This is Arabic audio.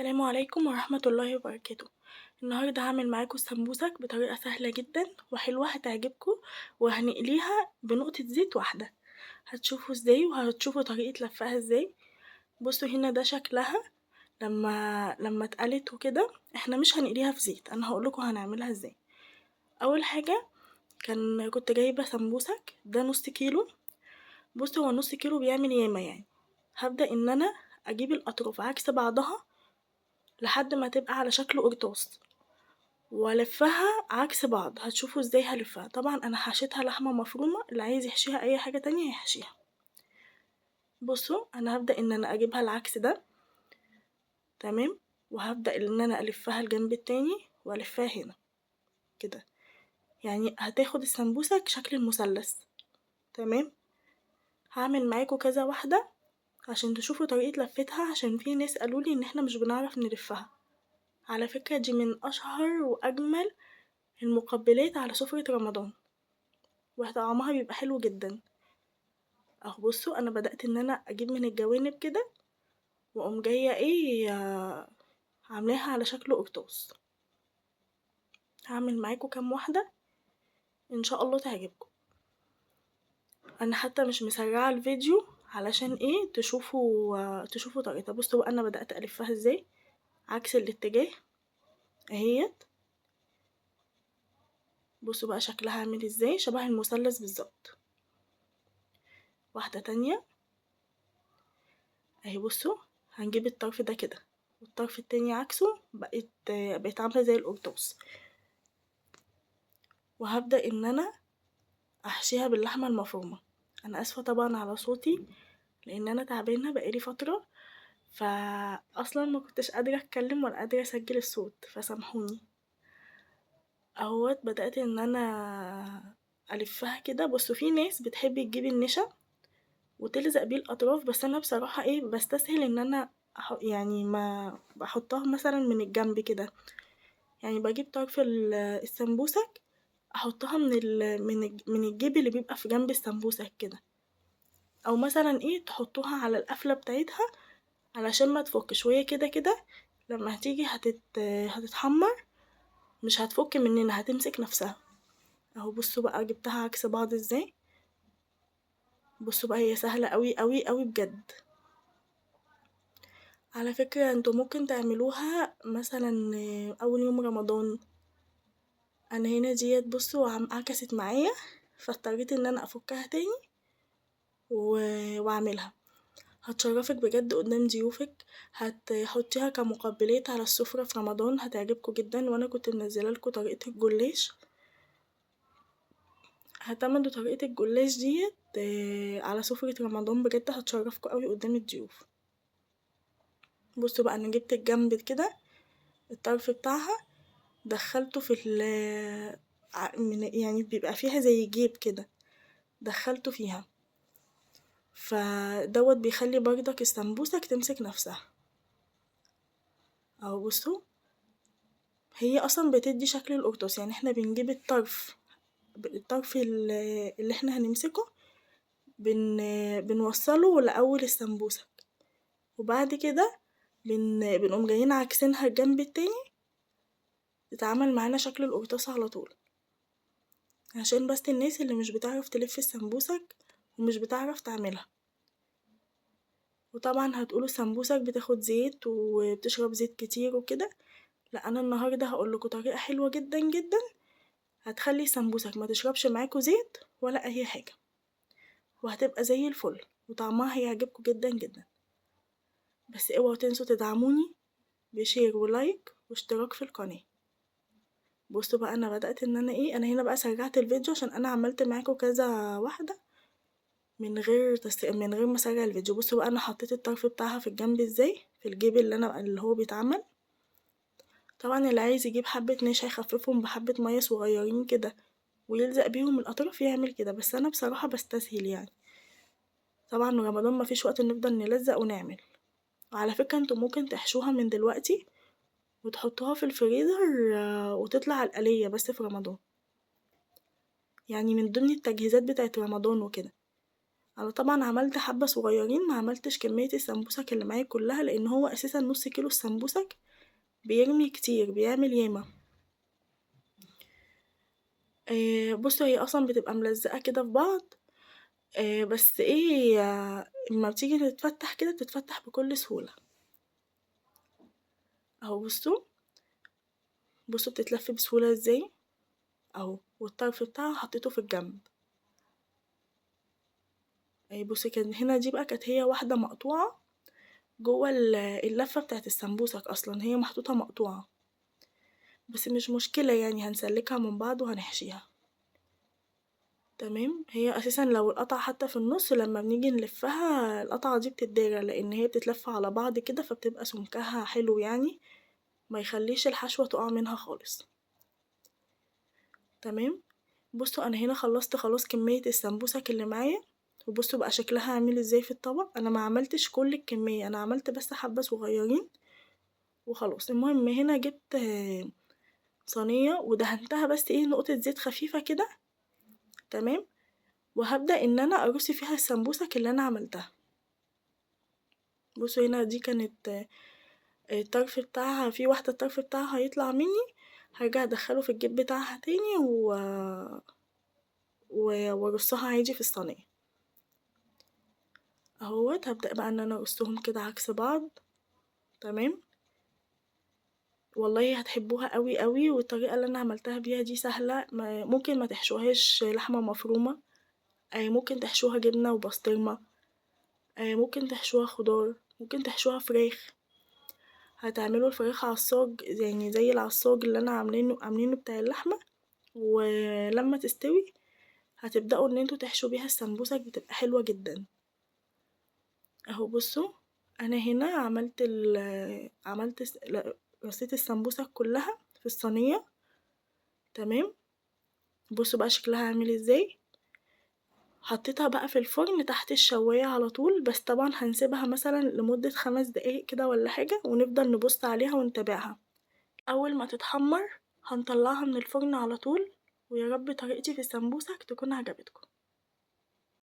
السلام عليكم ورحمة الله وبركاته. النهاردة هعمل معاكم السمبوسك بطريقة سهلة جدا وحلوة هتعجبكم، وهنقليها بنقطة زيت واحدة. هتشوفوا ازاي وهتشوفوا طريقة لفها ازاي. بصوا هنا ده شكلها لما اتقلت وكده. احنا مش هنقليها في زيت، انا هقولكوا هنعملها ازاي. اول حاجة كنت جايبة سمبوسك ده نص كيلو. بصوا هو نص كيلو بيعمل ياما يعني. هبدأ ان انا اجيب الاطراف عكس بعضها لحد ما تبقى على شكل قرطاس، والفها عكس بعض. هتشوفوا ازاي هلفها. طبعا انا حشيتها لحمة مفرومة، اللي عايز يحشيها اي حاجة تانية يحشيها. بصوا انا هبدأ ان انا اجيبها العكس ده، تمام، وهبدأ ان انا الفها الجنب التاني والفها هنا كده. يعني هتاخد السمبوسة شكل المثلث، تمام. هعمل معاكم كذا واحدة عشان تشوفوا طريقة لفتها، عشان في ناس قالولي ان احنا مش بنعرف نلفها. على فكرة دي من اشهر واجمل المقبلات على سفرة رمضان، وطعمها بيبقى حلو جدا. اهو بصوا انا بدأت ان انا اجيب من الجوانب كده، واقوم جاية عاملاها على شكل قرطاس. هعمل معاكم كام واحدة ان شاء الله تعجبكم. انا حتى مش مسرعة الفيديو علشان تشوفوا طريقتها. بصوا بقى انا بدأت الفها ازاي عكس الاتجاه اهيت. بصوا بقى شكلها عامل ازاي، شبه المثلث بالظبط. واحدة تانية اهي. بصوا هنجيب الطرف ده كده والطرف التاني عكسه، بقت عاملة زي القرطاس. وهبدأ ان انا احشيها باللحمة المفرومة. انا اسفة طبعا على صوتي، لان انا تعبانة بقالي فترة، فاصلا ما كنتش قادرة اتكلم ولا قادرة اسجل الصوت، فسامحوني. اهوت بدأت ان انا الفها كده. بصوا في ناس بتحب تجيب النشا وتلزق بيه الاطراف، بس انا بصراحة بستسهل ان انا يعني ما بحطها مثلا من الجنب كده. يعني بجيب طرف السمبوسك احطها من الجيب اللي بيبقى في جنب السمبوسك كده، او مثلا تحطوها على القفلة بتاعتها علشان ما تفكش. وهي كده كده لما هتيجي هتتحمر مش هتفك مننا، هتمسك نفسها. اهو بصوا بقى جبتها عكس بعض ازاي. بصوا بقى هي سهلة قوي قوي قوي بجد. على فكرة انتوا ممكن تعملوها مثلا اول يوم رمضان. انا هنا ديت بصوا عكست معايا، فاضطريت ان انا افكها تاني واعملها. هتشرفك بجد قدام ضيوفك، هتحطيها كمقبلات على السفرة في رمضان، هتعجبكم جدا. وانا كنت منزله لكم طريقة الجلاش، هتعملوا طريقة الجلاش ديت على سفرة رمضان، بجد هتشرفكم قوي قدام الضيوف. بصوا بقى انا جبت الجنب كده الطرف بتاعها، دخلته في يعني بيبقى فيها زي جيب كده، دخلته فيها، فدوت بيخلي برضك السمبوسك تمسك نفسها. اهو بصوا هي اصلا بتدي شكل القرطاس. يعني احنا بنجيب الطرف اللي احنا هنمسكه بنوصله لأول السمبوسك، وبعد كده بنقوم جايين عكسينها الجنب التاني تتعمل معانا شكل القرطاس على طول. عشان بس الناس اللي مش بتعرف تلف السمبوسك ومش بتعرف تعملها. وطبعا هتقولوا السمبوسك بتاخد زيت وبتشرب زيت كتير وكده. لا انا النهارده هقولكوا طريقه حلوه جدا جدا هتخلي السمبوسك ما تشربش معاكوا زيت ولا اي حاجه، وهتبقى زي الفل وطعمها هيعجبكوا جدا جدا. بس اوعوا تنسوا تدعموني بشير ولايك واشتراك في القناه. بصوا بقى انا بدأت ان انا انا هنا بقى سرعت الفيديو عشان انا عملت معاكم كذا واحدة من غير ما اسرع الفيديو. بصوا بقى انا حطيت الطرف بتاعها في الجنب ازاي في الجيب اللي هو بيتعمل. طبعا اللي عايز يجيب حبة نشا يخففهم بحبة مية صغيرين كده ويلزق بيهم الاطراف يعمل كده، بس انا بصراحة بستسهل يعني. طبعا رمضان مفيش وقت نفضل نلزق ونعمل. وعلى فكرة انتوا ممكن تحشوها من دلوقتي وتحطوها في الفريزر وتطلع القلية بس في رمضان، يعني من ضمن التجهيزات بتاعت رمضان وكده. انا طبعا عملت حبة صغيرين، ما عملتش كمية السمبوسك اللي معايا كلها، لان هو اساسا نص كيلو السمبوسك بيرمي كتير، بيعمل ياما. بصوا هي اصلا بتبقى ملزقة كده في بعض. بس ايه، لما بتيجي تتفتح كده بتتفتح بكل سهولة. اهو بصوا بتتلف بسهولة ازاي اهو، والطرف بتاعها حطيته في الجنب. بصي كان هنا دي بقى كانت هي واحدة مقطوعة جوه اللفة بتاعت السمبوسك، اصلا هي محطوطة مقطوعة، بس مش مشكلة يعني، هنسلكها من بعض وهنحشيها. تمام. هي اساسا لو القطعة حتى في النص لما بنيجي نلفها القطعة دي بتتدارى، لان هي بتتلف على بعض كده، فبتبقى سمكها حلو يعني، ما يخليش الحشوة تقع منها خالص. تمام. بصوا انا هنا خلصت خلاص كمية السمبوسك اللي معايا، وبصوا بقى شكلها عامل ازاي في الطبق. انا ما عملتش كل الكمية، انا عملت بس حبة صغيرين وخلاص. المهم هنا جبت صينية ودهنتها بس ايه نقطة زيت خفيفة كده. تمام. وهبدأ ان انا ارص فيها السمبوسك اللي انا عملتها. بصوا هنا دي كانت الطرف بتاعها، في واحدة الطرف بتاعها هيطلع مني، هرجع ادخله في الجيب بتاعها تاني وارصها عادي في الصينية اهوت. هبدأ بقى ان انا ارصهم كده عكس بعض. تمام. والله هتحبوها قوي قوي، والطريقة اللي انا عملتها بيها دي سهلة. ممكن ما تحشوهاش لحمة مفرومة، ممكن تحشوها جبنة وبسطرمة، ممكن تحشوها خضار، ممكن تحشوها فراخ. هتعملوا الفراخ عصاج يعني زي العصاج اللي انا عاملينه بتاع اللحمة، ولما تستوي هتبدأوا ان انتوا تحشوا بيها السمبوسك، بتبقى حلوة جدا اهو. بصوا انا هنا رصيت السمبوسك كلها في الصينية. تمام. بصوا بقى شكلها عامل ازاي. حطيتها بقى في الفرن تحت الشواية على طول، بس طبعا هنسيبها مثلا لمدة 5 دقايق كده ولا حاجة، ونفضل نبص عليها ونتابعها. اول ما تتحمر هنطلعها من الفرن على طول. ويا رب طريقتي في السمبوسك تكون عجبتكم.